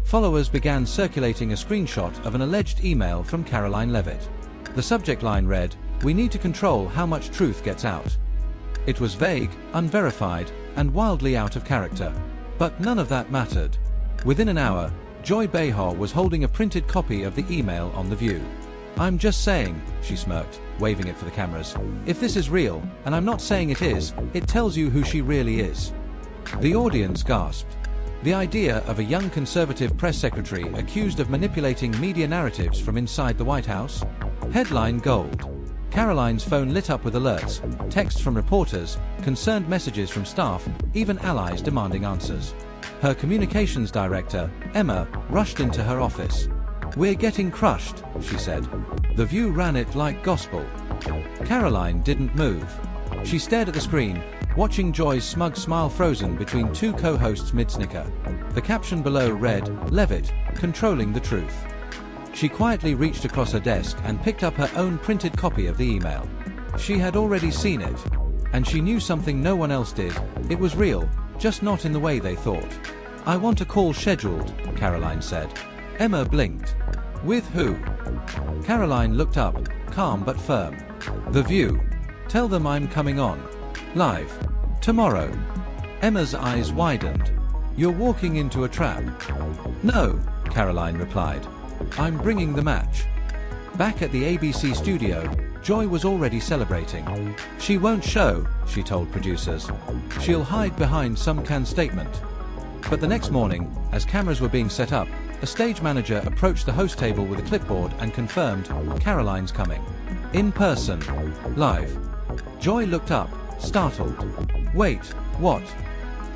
followers began circulating a screenshot of an alleged email from Karoline Leavitt. The subject line read, "We need to control how much truth gets out." It was vague, unverified, and wildly out of character. But none of that mattered. Within an hour, Joy Behar was holding a printed copy of the email on The View. "I'm just saying," she smirked, waving it for the cameras. "If this is real, and I'm not saying it is, it tells you who she really is." The audience gasped. The idea of a young conservative press secretary accused of manipulating media narratives from inside the White House? Headline gold. Karoline's phone lit up with alerts, texts from reporters, concerned messages from staff, even allies demanding answers. Her communications director, Emma, rushed into her office. "We're getting crushed," she said. The View ran it like gospel. Karoline didn't move. She stared at the screen, watching Joy's smug smile frozen between two co-hosts mid-snicker. The caption below read, "Leavitt, controlling the truth." She quietly reached across her desk and picked up her own printed copy of the email. She had already seen it. And she knew something no one else did. It was real, just not in the way they thought. "I want a call scheduled," Karoline said. Emma blinked. "With who?" Karoline looked up, calm but firm. "The View. Tell them I'm coming on. Live. Tomorrow." Emma's eyes widened. "You're walking into a trap." "No," Karoline replied. "I'm bringing the match." Back at the ABC studio, Joy was already celebrating. "She won't show," she told producers. "She'll hide behind some canned statement." But the next morning, as cameras were being set up, a stage manager approached the host table with a clipboard and confirmed, "Karoline's coming. In person. Live." Joy looked up, startled. "Wait, what?"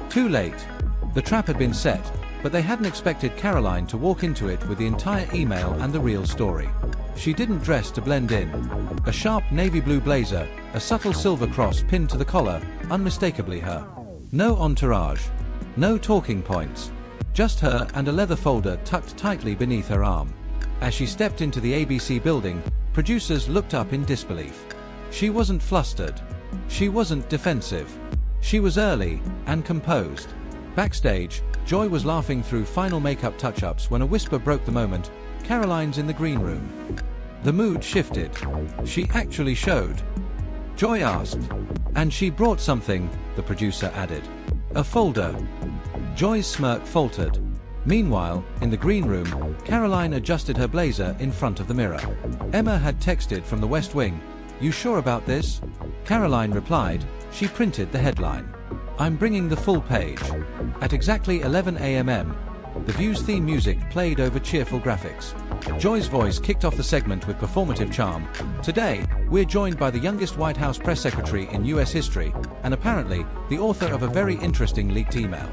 Too late. The trap had been set, but they hadn't expected Karoline to walk into it with the entire email and the real story. She didn't dress to blend in. A sharp navy blue blazer, a subtle silver cross pinned to the collar, unmistakably her. No entourage. No talking points. Just her and a leather folder tucked tightly beneath her arm. As she stepped into the ABC building, producers looked up in disbelief. She wasn't flustered. She wasn't defensive. She was early and composed. Backstage, Joy was laughing through final makeup touch-ups when a whisper broke the moment. "Karoline's in the green room." The mood shifted. "She actually showed?" Joy asked. "And she brought something," the producer added. "A folder." Joy's smirk faltered. Meanwhile, in the green room, Karoline adjusted her blazer in front of the mirror. Emma had texted from the West Wing, "You sure about this?" Karoline replied. She printed the headline. "I'm bringing the full page." At exactly 11 a.m., The View's theme music played over cheerful graphics. Joy's voice kicked off the segment with performative charm. "Today, we're joined by the youngest White House press secretary in U.S. history, and apparently, the author of a very interesting leaked email."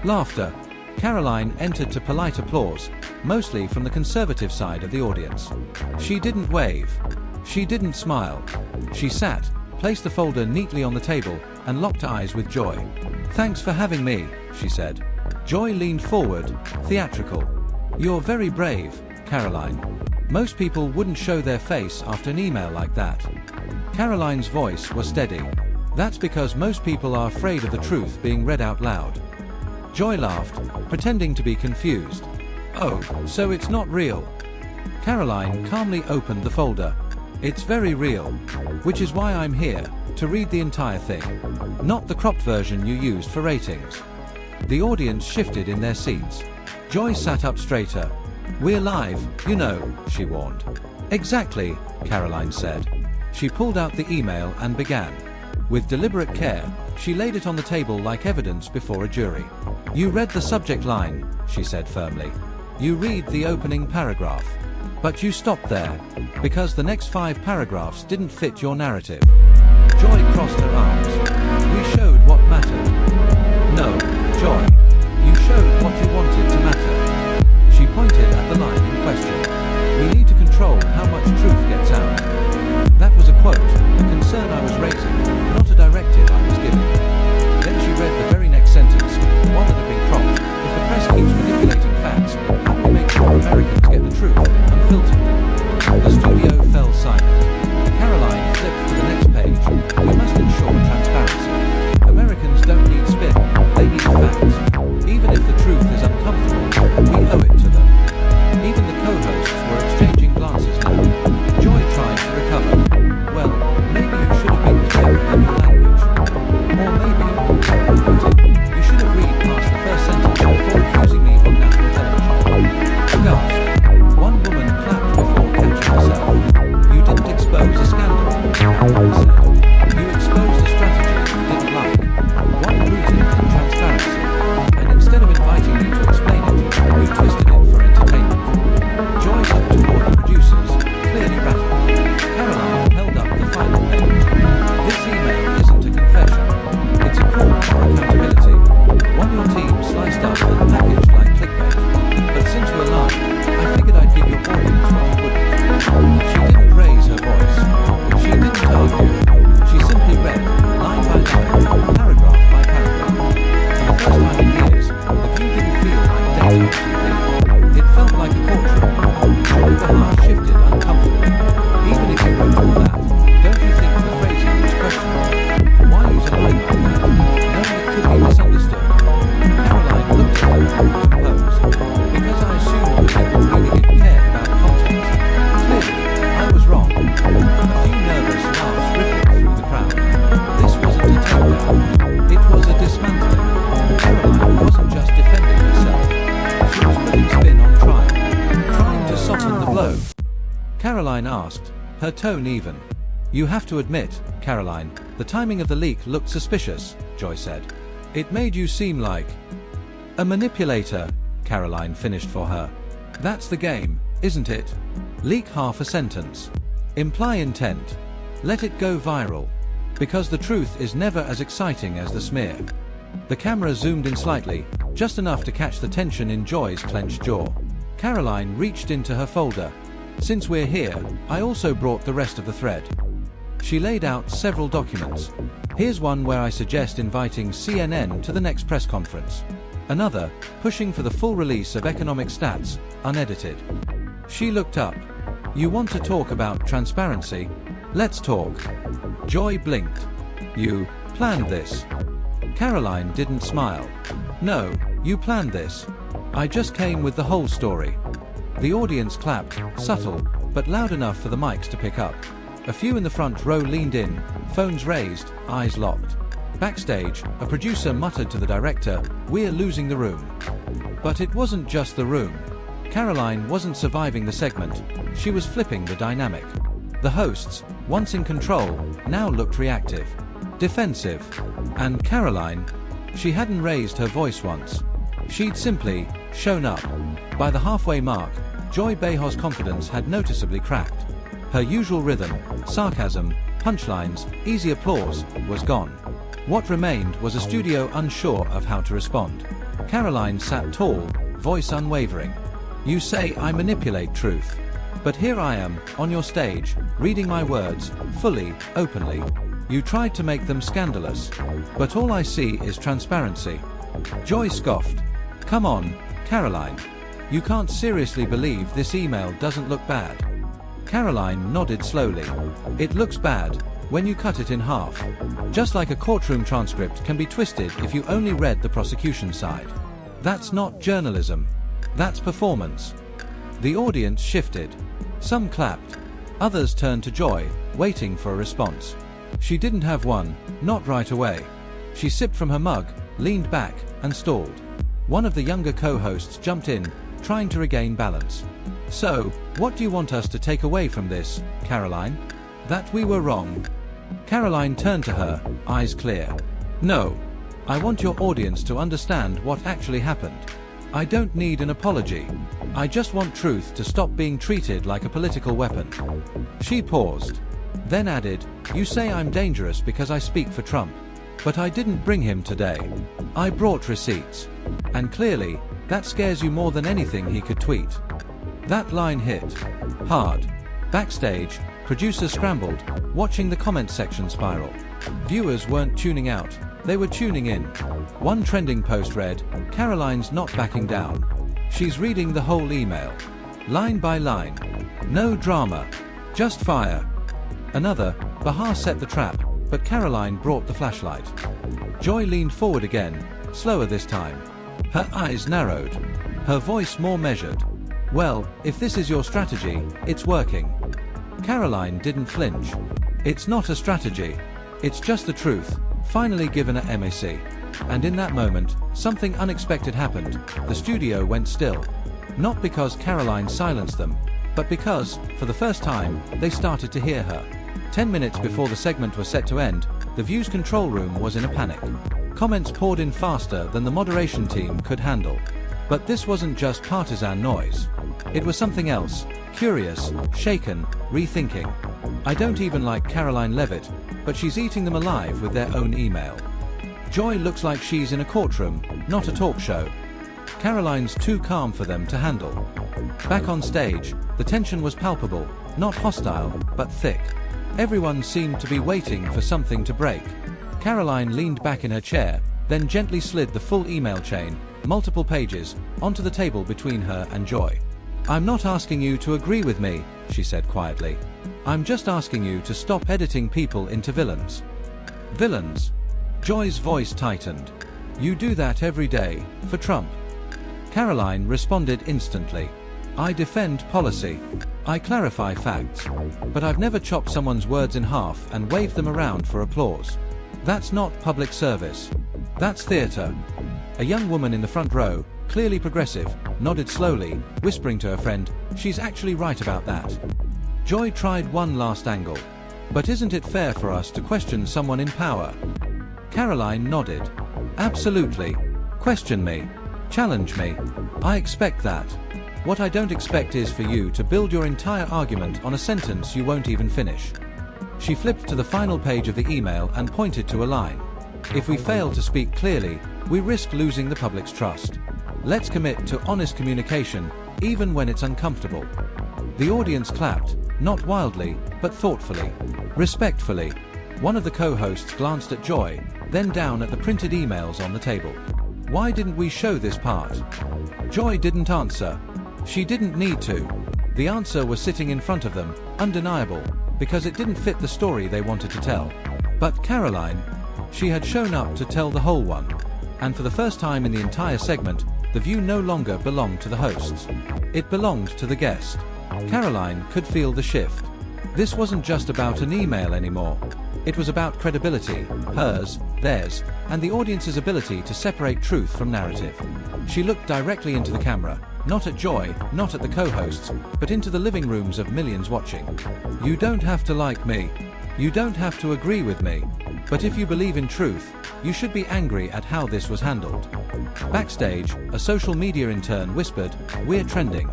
Laughter. Karoline entered to polite applause, mostly from the conservative side of the audience. She didn't wave. She didn't smile. She sat, placed the folder neatly on the table, and locked eyes with Joy. "Thanks for having me," she said. Joy leaned forward, theatrical. "You're very brave, Karoline. Most people wouldn't show their face after an email like that." Karoline's voice was steady. "That's because most people are afraid of the truth being read out loud." Joy laughed, pretending to be confused. "Oh, so it's not real?" Karoline calmly opened the folder. "It's very real. Which is why I'm here, to read the entire thing. Not the cropped version you used for ratings." The audience shifted in their seats. Joy sat up straighter. "We're live, you know," she warned. "Exactly," Karoline said. She pulled out the email and began. With deliberate care, she laid it on the table like evidence before a jury. "You read the subject line," she said firmly. "You read the opening paragraph. But you stopped there, because the next 5 paragraphs didn't fit your narrative." Joy crossed her arms. "We showed what mattered." "No, Joy. You showed what you wanted to matter." She pointed at the line in question. "We need to control how much truth gets out." That was a quote, a concern I was raising, not a directive I was giving. Then she read the very next sentence, the one that had been cropped. "If the press keeps manipulating facts, how do we make sure Americans get the truth, unfiltered?" The studio fell silent. Karoline flipped to the next page. "We must ensure transparency." Karoline asked, her tone even. You have to admit, Karoline, the timing of the leak looked suspicious, Joy said. It made you seem like a manipulator, Karoline finished for her. That's the game, isn't it? Leak half a sentence. Imply intent. Let it go viral. Because the truth is never as exciting as the smear. The camera zoomed in slightly, just enough to catch the tension in Joy's clenched jaw. Karoline reached into her folder. Since we're here, I also brought the rest of the thread. She laid out several documents. Here's one where I suggest inviting CNN to the next press conference. Another, pushing for the full release of economic stats, unedited. She looked up. You want to talk about transparency? Let's talk. Joy blinked. You planned this? Karoline didn't smile. No, you planned this. I just came with the whole story. The audience clapped, subtle, but loud enough for the mics to pick up. A few in the front row leaned in, phones raised, eyes locked. Backstage, a producer muttered to the director, "We're losing the room." But it wasn't just the room. Karoline wasn't surviving the segment, she was flipping the dynamic. The hosts, once in control, now looked reactive, defensive. And Karoline, she hadn't raised her voice once. She'd simply shown up. By the halfway mark, Joy Behor's confidence had noticeably cracked. Her usual rhythm, sarcasm, punchlines, easy applause, was gone. What remained was a studio unsure of how to respond. Karoline sat tall, voice unwavering. You say I manipulate truth. But here I am, on your stage, reading my words, fully, openly. You tried to make them scandalous. But all I see is transparency. Joy scoffed. Come on, Karoline. You can't seriously believe this email doesn't look bad. Karoline nodded slowly. It looks bad, when you cut it in half. Just like a courtroom transcript can be twisted if you only read the prosecution side. That's not journalism. That's performance. The audience shifted. Some clapped. Others turned to Joy, waiting for a response. She didn't have one, not right away. She sipped from her mug, leaned back, and stalled. One of the younger co-hosts jumped in, trying to regain balance. So, what do you want us to take away from this, Karoline? That we were wrong. Karoline turned to her, eyes clear. No. I want your audience to understand what actually happened. I don't need an apology. I just want truth to stop being treated like a political weapon. She paused. Then added, you say I'm dangerous because I speak for Trump. But I didn't bring him today. I brought receipts. And clearly, that scares you more than anything he could tweet. That line hit hard. Backstage, producers scrambled, watching the comment section spiral. Viewers weren't tuning out, they were tuning in. One trending post read, Karoline's not backing down. She's reading the whole email. Line by line. No drama. Just fire. Another, Bahar set the trap, but Karoline brought the flashlight. Joy leaned forward again, slower this time. Her eyes narrowed. Her voice more measured. Well, if this is your strategy, it's working. Karoline didn't flinch. It's not a strategy. It's just the truth, finally given a MAC. And in that moment, something unexpected happened. The studio went still. Not because Karoline silenced them, but because, for the first time, they started to hear her. 10 minutes before the segment was set to end, the View's control room was in a panic. Comments poured in faster than the moderation team could handle. But this wasn't just partisan noise. It was something else, curious, shaken, rethinking. I don't even like Karoline Leavitt, but she's eating them alive with their own email. Joy looks like she's in a courtroom, not a talk show. Karoline's too calm for them to handle. Back on stage, the tension was palpable, not hostile, but thick. Everyone seemed to be waiting for something to break. Karoline leaned back in her chair, then gently slid the full email chain, multiple pages, onto the table between her and Joy. I'm not asking you to agree with me, she said quietly. I'm just asking you to stop editing people into villains. Villains? Joy's voice tightened. You do that every day, for Trump. Karoline responded instantly. I defend policy. I clarify facts. But I've never chopped someone's words in half and waved them around for applause. That's not public service. That's theater. A young woman in the front row, clearly progressive, nodded slowly, whispering to her friend, she's actually right about that. Joy tried one last angle. But isn't it fair for us to question someone in power? Karoline nodded. Absolutely. Question me. Challenge me. I expect that. What I don't expect is for you to build your entire argument on a sentence you won't even finish. She flipped to the final page of the email and pointed to a line. If we fail to speak clearly, we risk losing the public's trust. Let's commit to honest communication, even when it's uncomfortable. The audience clapped, not wildly, but thoughtfully, respectfully. One of the co-hosts glanced at Joy, then down at the printed emails on the table. Why didn't we show this part? Joy didn't answer. She didn't need to. The answer was sitting in front of them, undeniable, because it didn't fit the story they wanted to tell. But Karoline, she had shown up to tell the whole one. And for the first time in the entire segment, the view no longer belonged to the hosts. It belonged to the guest. Karoline could feel the shift. This wasn't just about an email anymore. It was about credibility, hers, theirs, and the audience's ability to separate truth from narrative. She looked directly into the camera, not at Joy, not at the co-hosts, but into the living rooms of millions watching. You don't have to like me. You don't have to agree with me. But if you believe in truth, you should be angry at how this was handled. Backstage, a social media intern whispered, "We're trending."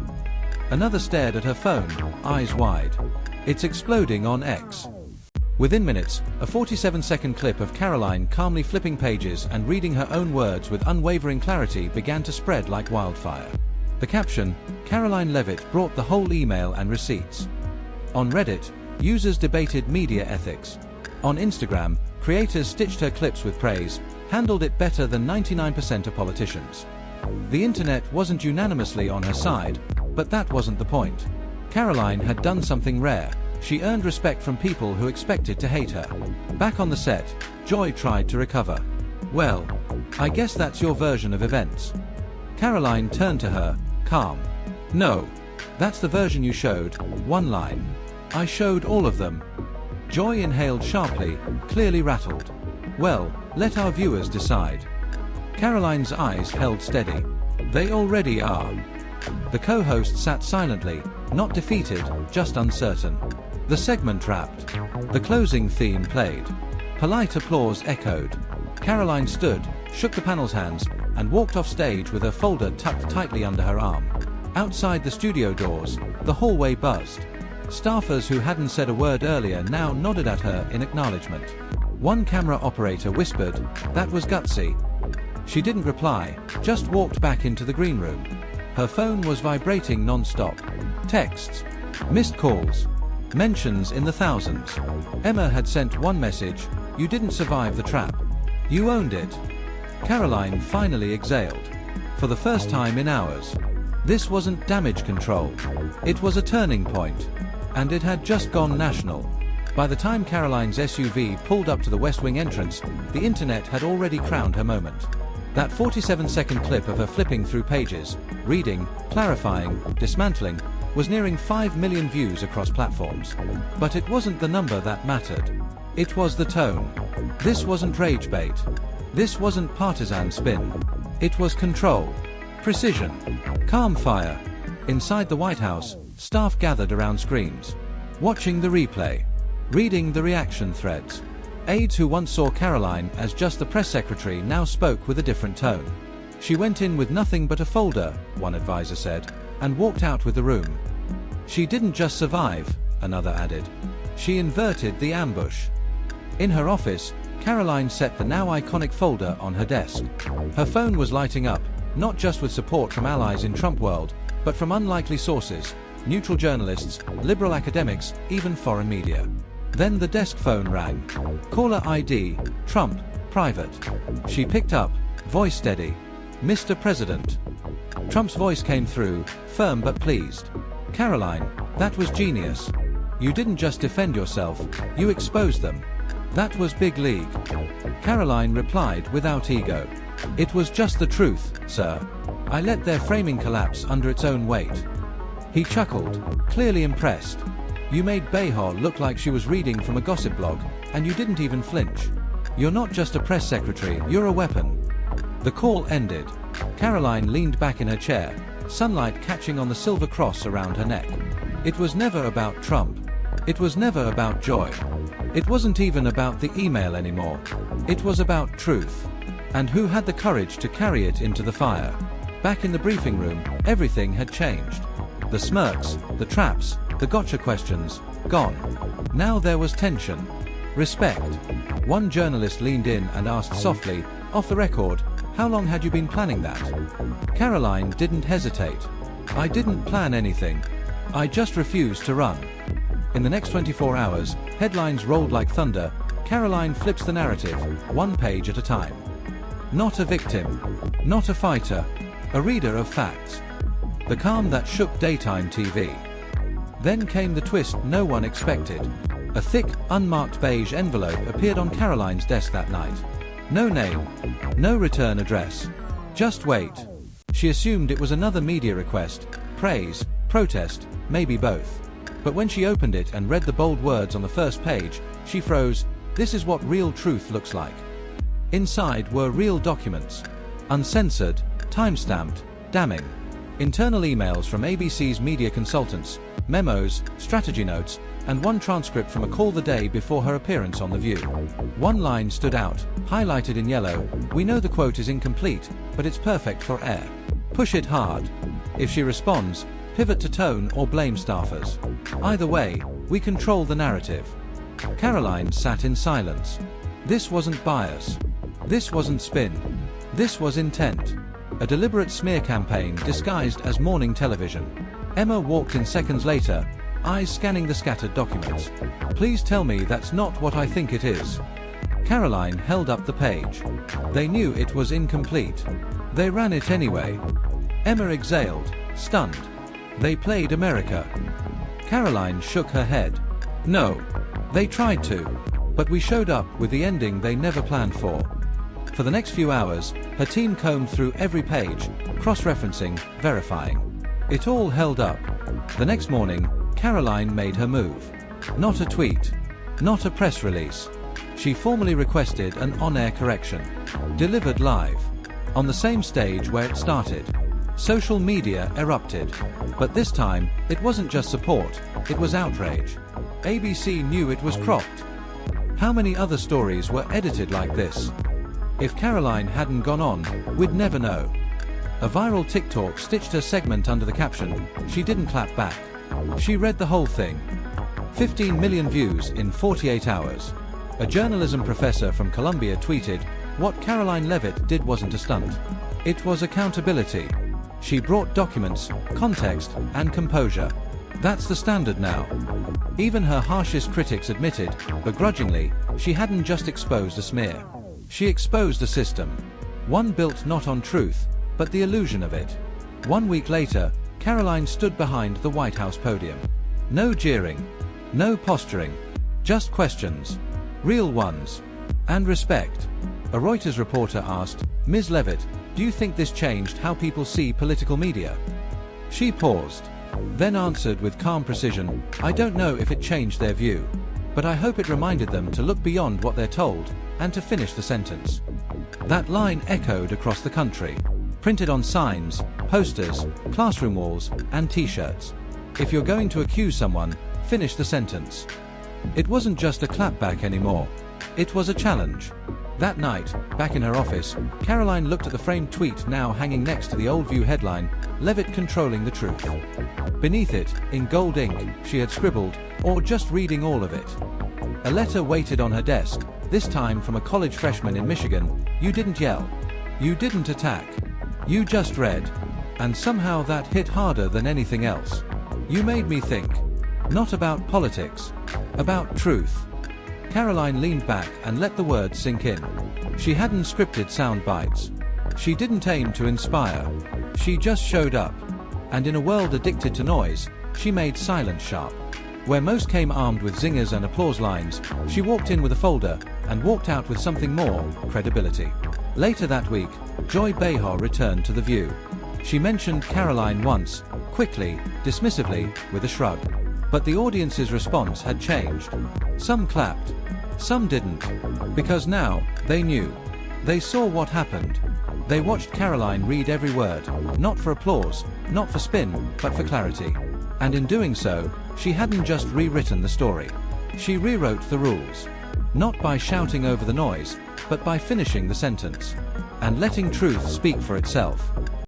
Another stared at her phone, eyes wide. "It's exploding on X." Within minutes, a 47-second clip of Karoline calmly flipping pages and reading her own words with unwavering clarity began to spread like wildfire. The caption, "Karoline Leavitt brought the whole email and receipts." On Reddit, users debated media ethics. On Instagram, creators stitched her clips with praise, handled it better than 99% of politicians. The internet wasn't unanimously on her side, but that wasn't the point. Karoline had done something rare. She earned respect from people who expected to hate her. Back on the set, Joy tried to recover. "Well, I guess that's your version of events." Karoline turned to her, calm. "No. That's the version you showed, one line. I showed all of them." Joy inhaled sharply, clearly rattled. "Well, let our viewers decide." Karoline's eyes held steady. "They already are." The co-host sat silently, not defeated, just uncertain. The segment wrapped. The closing theme played. Polite applause echoed. Karoline stood, shook the panel's hands, and walked off stage with her folder tucked tightly under her arm. Outside the studio doors, the hallway buzzed. Staffers who hadn't said a word earlier now nodded at her in acknowledgement. One camera operator whispered, "That was gutsy." She didn't reply, just walked back into the green room. Her phone was vibrating non-stop. Texts, missed calls, mentions in the thousands. Emma had sent one message, "You didn't survive the trap. You owned it." Karoline finally exhaled. For the first time in hours. This wasn't damage control. It was a turning point. And it had just gone national. By the time Karoline's SUV pulled up to the West Wing entrance, the internet had already crowned her moment. That 47-second clip of her flipping through pages, reading, clarifying, dismantling, was nearing 5 million views across platforms. But it wasn't the number that mattered. It was the tone. This wasn't rage bait. This wasn't partisan spin. It was control. Precision. Calm fire. Inside the White House, staff gathered around screens, watching the replay, reading the reaction threads. Aides who once saw Karoline as just the press secretary now spoke with a different tone. "She went in with nothing but a folder," one advisor said, "and walked out with the room." "She didn't just survive," another added. "She inverted the ambush." In her office, Karoline set the now iconic folder on her desk. Her phone was lighting up, not just with support from allies in Trump world, but from unlikely sources, neutral journalists, liberal academics, even foreign media. Then the desk phone rang. Caller ID, Trump, private. She picked up, voice steady. "Mr. President." Trump's voice came through, firm but pleased. "Karoline, that was genius. You didn't just defend yourself, you exposed them. That was big league." Karoline replied without ego. "It was just the truth, sir. I let their framing collapse under its own weight." He chuckled, clearly impressed. "You made Behar look like she was reading from a gossip blog, and you didn't even flinch. You're not just a press secretary, you're a weapon." The call ended. Karoline leaned back in her chair, sunlight catching on the silver cross around her neck. It was never about Trump. It was never about joy. It wasn't even about the email anymore. It was about truth. And who had the courage to carry it into the fire? Back in the briefing room, everything had changed. The smirks, the traps, the gotcha questions, gone. Now there was tension. Respect. One journalist leaned in and asked softly, off the record, how long had you been planning that? Karoline didn't hesitate. I didn't plan anything. I just refused to run. In the next 24 hours, headlines rolled like thunder. Karoline flips the narrative, one page at a time. Not a victim. Not a fighter. A reader of facts. The calm that shook daytime TV. Then came the twist no one expected. A thick, unmarked beige envelope appeared on Karoline's desk that night. No name. No return address. Just wait. She assumed it was another media request, praise, protest, maybe both. But when she opened it and read the bold words on the first page, she froze. This is what real truth looks like. Inside were real documents. Uncensored, time-stamped, damning. Internal emails from ABC's media consultants, memos, strategy notes, and one transcript from a call the day before her appearance on The View. One line stood out, highlighted in yellow. We know the quote is incomplete, but it's perfect for air. Push it hard. If she responds, pivot to tone or blame staffers. Either way, we control the narrative. Karoline sat in silence. This wasn't bias. This wasn't spin. This was intent. A deliberate smear campaign disguised as morning television. Emma walked in seconds later, eyes scanning the scattered documents. Please tell me that's not what I think it is. Karoline held up the page. They knew it was incomplete. They ran it anyway. Emma exhaled, stunned. They played America. Karoline shook her head. No. They tried to. But we showed up with the ending they never planned for. For the next few hours, her team combed through every page, cross-referencing, verifying. It all held up. The next morning, Karoline made her move. Not a tweet. Not a press release. She formally requested an on-air correction. Delivered live. On the same stage where it started. Social media erupted. But this time, it wasn't just support, it was outrage. ABC knew it was cropped. How many other stories were edited like this? If Karoline hadn't gone on, we'd never know. A viral TikTok stitched her segment under the caption, "She didn't clap back." She read the whole thing. 15 million views in 48 hours. A journalism professor from Columbia tweeted, "What Karoline Leavitt did wasn't a stunt. It was accountability. She brought documents, context, and composure. That's the standard now." Even her harshest critics admitted, begrudgingly, she hadn't just exposed a smear. She exposed a system. One built not on truth, but the illusion of it. 1 week later, Karoline stood behind the White House podium. No jeering. No posturing. Just questions. Real ones. And respect. A Reuters reporter asked, "Ms. Leavitt, do you think this changed how people see political media?" She paused. Then answered with calm precision, "I don't know if it changed their view. But I hope it reminded them to look beyond what they're told, and to finish the sentence." That line echoed across the country. Printed on signs, posters, classroom walls, and t-shirts. If you're going to accuse someone, finish the sentence. It wasn't just a clapback anymore. It was a challenge. That night, back in her office, Karoline looked at the framed tweet now hanging next to the old View headline, "Leavitt controlling the truth." Beneath it, in gold ink, she had scribbled, "Or just reading all of it." A letter waited on her desk, this time from a college freshman in Michigan. "You didn't yell. You didn't attack. You just read." And somehow that hit harder than anything else. "You made me think. Not about politics. About truth." Karoline leaned back and let the words sink in. She hadn't scripted sound bites. She didn't aim to inspire. She just showed up. And in a world addicted to noise, she made silence sharp. Where most came armed with zingers and applause lines, she walked in with a folder and walked out with something more, credibility. Later that week, Joy Behar returned to The View. She mentioned Karoline once, quickly, dismissively, with a shrug. But the audience's response had changed. Some clapped. Some didn't. Because now, they knew. They saw what happened. They watched Karoline read every word, not for applause, not for spin, but for clarity. And in doing so, She hadn't just rewritten the story. She rewrote the rules. Not by shouting over the noise, but by finishing the sentence and letting truth speak for itself.